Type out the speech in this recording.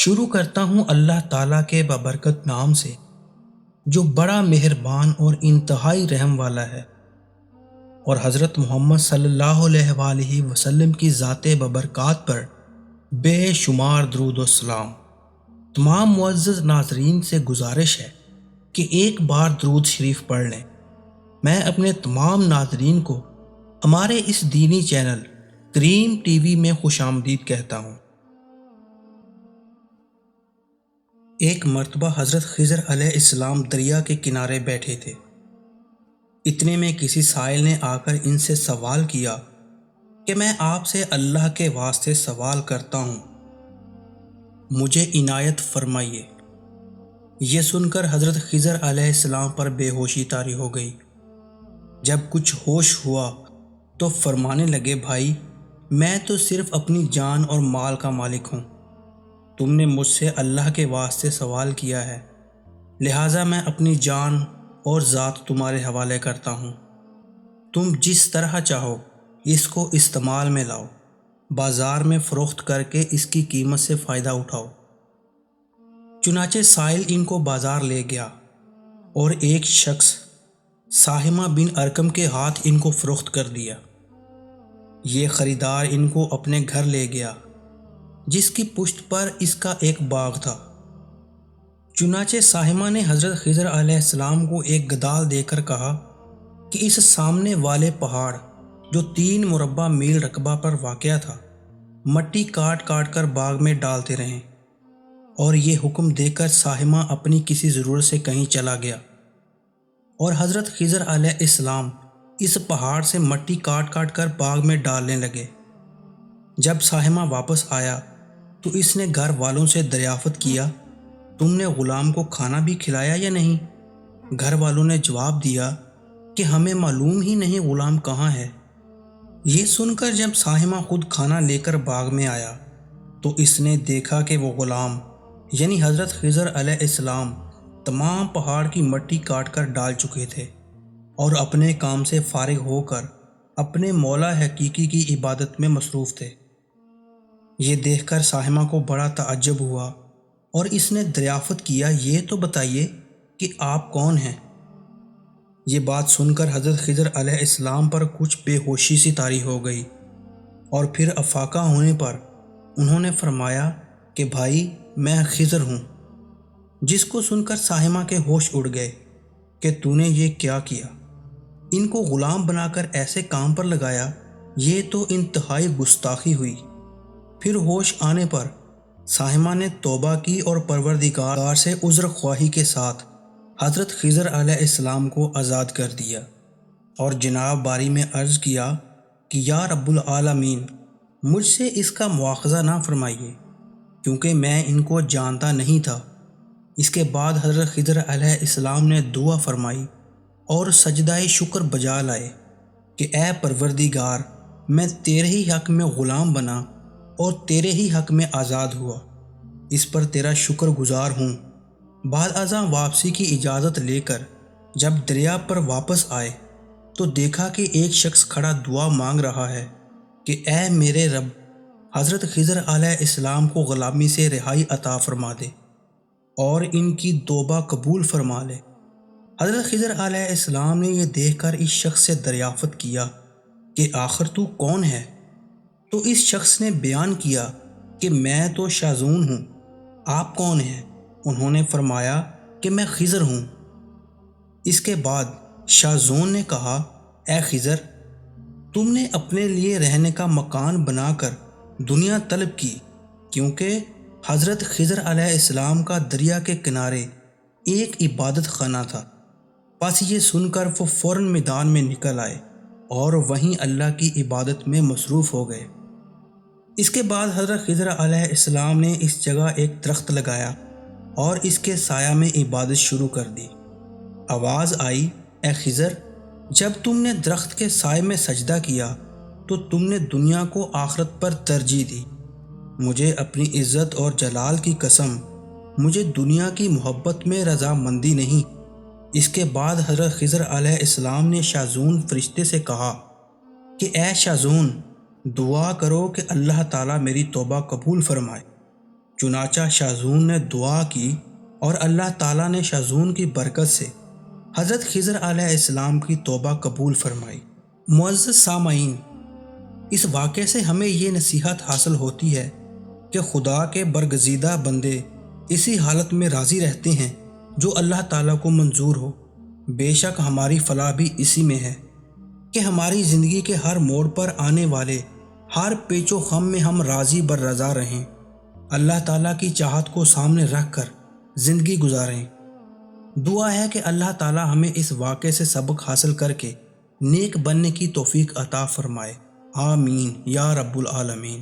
شروع کرتا ہوں اللہ تعالیٰ کے بابرکت نام سے جو بڑا مہربان اور انتہائی رحم والا ہے، اور حضرت محمد صلی اللہ علیہ وآلہ وسلم کی ذات بابرکات پر بے شمار درود و سلام۔ تمام معزز ناظرین سے گزارش ہے کہ ایک بار درود شریف پڑھ لیں۔ میں اپنے تمام ناظرین کو ہمارے اس دینی چینل کریم ٹی وی میں خوش آمدید کہتا ہوں۔ ایک مرتبہ حضرت خضر علیہ السلام دریا کے کنارے بیٹھے تھے۔ اتنے میں کسی سائل نے آ کر ان سے سوال کیا کہ میں آپ سے اللہ کے واسطے سوال کرتا ہوں، مجھے عنایت فرمائیے۔ یہ سن کر حضرت خضر علیہ السلام پر بے ہوشی طاری ہو گئی۔ جب کچھ ہوش ہوا تو فرمانے لگے، بھائی میں تو صرف اپنی جان اور مال کا مالک ہوں۔ تم نے مجھ سے اللہ کے واسطے سوال کیا ہے، لہٰذا میں اپنی جان اور ذات تمہارے حوالے کرتا ہوں۔ تم جس طرح چاہو اس کو استعمال میں لاؤ، بازار میں فروخت کر کے اس کی قیمت سے فائدہ اٹھاؤ۔ چنانچہ سائل ان کو بازار لے گیا اور ایک شخص ساہمہ بن ارکم کے ہاتھ ان کو فروخت کر دیا۔ یہ خریدار ان کو اپنے گھر لے گیا جس کی پشت پر اس کا ایک باغ تھا۔ چنانچہ ساہمہ نے حضرت خضر علیہ السلام کو ایک گدال دے کر کہا کہ اس سامنے والے پہاڑ جو 3 مربع میل رقبہ پر واقع تھا، مٹی کاٹ کاٹ کر باغ میں ڈالتے رہیں۔ اور یہ حکم دے کر ساہمہ اپنی کسی ضرورت سے کہیں چلا گیا، اور حضرت خضر علیہ السلام اس پہاڑ سے مٹی کاٹ کاٹ کر باغ میں ڈالنے لگے۔ جب ساہمہ واپس آیا تو اس نے گھر والوں سے دریافت کیا، تم نے غلام کو کھانا بھی کھلایا یا نہیں؟ گھر والوں نے جواب دیا کہ ہمیں معلوم ہی نہیں غلام کہاں ہے۔ یہ سن کر جب ساہمہ خود کھانا لے کر باغ میں آیا تو اس نے دیکھا کہ وہ غلام یعنی حضرت خضر علیہ السلام تمام پہاڑ کی مٹی کاٹ کر ڈال چکے تھے اور اپنے کام سے فارغ ہو کر اپنے مولا حقیقی کی عبادت میں مصروف تھے۔ یہ دیکھ کر ساہمہ کو بڑا تعجب ہوا اور اس نے دریافت کیا، یہ تو بتائیے کہ آپ کون ہیں؟ یہ بات سن کر حضرت خضر علیہ السلام پر کچھ بے ہوشی سی طاری ہو گئی، اور پھر افاقہ ہونے پر انہوں نے فرمایا کہ بھائی میں خضر ہوں۔ جس کو سن کر ساہمہ کے ہوش اڑ گئے کہ تو نے یہ کیا کیا، ان کو غلام بنا کر ایسے کام پر لگایا، یہ تو انتہائی گستاخی ہوئی۔ پھر ہوش آنے پر ساہمہ نے توبہ کی اور پروردگار سے عذر خواہی کے ساتھ حضرت خضر علیہ السلام کو آزاد کر دیا، اور جناب باری میں عرض کیا کہ یا رب العالمین مجھ سے اس کا مواخذہ نہ فرمائیے، کیونکہ میں ان کو جانتا نہیں تھا۔ اس کے بعد حضرت خضر علیہ السلام نے دعا فرمائی اور سجدہ شکر بجا لائے کہ اے پروردگار، میں تیرے ہی حق میں غلام بنا اور تیرے ہی حق میں آزاد ہوا، اس پر تیرا شکر گزار ہوں۔ بعد ازاں واپسی کی اجازت لے کر جب دریا پر واپس آئے تو دیکھا کہ ایک شخص کھڑا دعا مانگ رہا ہے کہ اے میرے رب، حضرت خضر علیہ السلام کو غلامی سے رہائی عطا فرما دے اور ان کی توبہ قبول فرما لے۔ حضرت خضر علیہ السلام نے یہ دیکھ کر اس شخص سے دریافت کیا کہ آخر تو کون ہے؟ تو اس شخص نے بیان کیا کہ میں تو شاذون ہوں، آپ کون ہیں؟ انہوں نے فرمایا کہ میں خضر ہوں۔ اس کے بعد شاذون نے کہا، اے خضر، تم نے اپنے لیے رہنے کا مکان بنا کر دنیا طلب کی، کیونکہ حضرت خضر علیہ السلام کا دریا کے کنارے ایک عبادت خانہ تھا۔ بس یہ سن کر وہ فوراً میدان میں نکل آئے اور وہیں اللہ کی عبادت میں مصروف ہو گئے۔ اس کے بعد حضرت خضر علیہ السلام نے اس جگہ ایک درخت لگایا اور اس کے سایہ میں عبادت شروع کر دی۔ آواز آئی، اے خضر، جب تم نے درخت کے سائے میں سجدہ کیا تو تم نے دنیا کو آخرت پر ترجیح دی۔ مجھے اپنی عزت اور جلال کی قسم، مجھے دنیا کی محبت میں رضامندی نہیں۔ اس کے بعد حضرت خضر علیہ السلام نے شاذون فرشتے سے کہا کہ اے شاذون، دعا کرو کہ اللہ تعالیٰ میری توبہ قبول فرمائے۔ چنانچہ شاذون نے دعا کی اور اللہ تعالیٰ نے شاذون کی برکت سے حضرت خضر علیہ السلام کی توبہ قبول فرمائی۔ معزز سامعین، اس واقعے سے ہمیں یہ نصیحت حاصل ہوتی ہے کہ خدا کے برگزیدہ بندے اسی حالت میں راضی رہتے ہیں جو اللہ تعالیٰ کو منظور ہو۔ بے شک ہماری فلاح بھی اسی میں ہے کہ ہماری زندگی کے ہر موڑ پر آنے والے ہر پیچ و خم میں ہم راضی بر رضا رہیں، اللہ تعالیٰ کی چاہت کو سامنے رکھ کر زندگی گزاریں۔ دعا ہے کہ اللہ تعالیٰ ہمیں اس واقعے سے سبق حاصل کر کے نیک بننے کی توفیق عطا فرمائے۔ آمین یا رب العالمین۔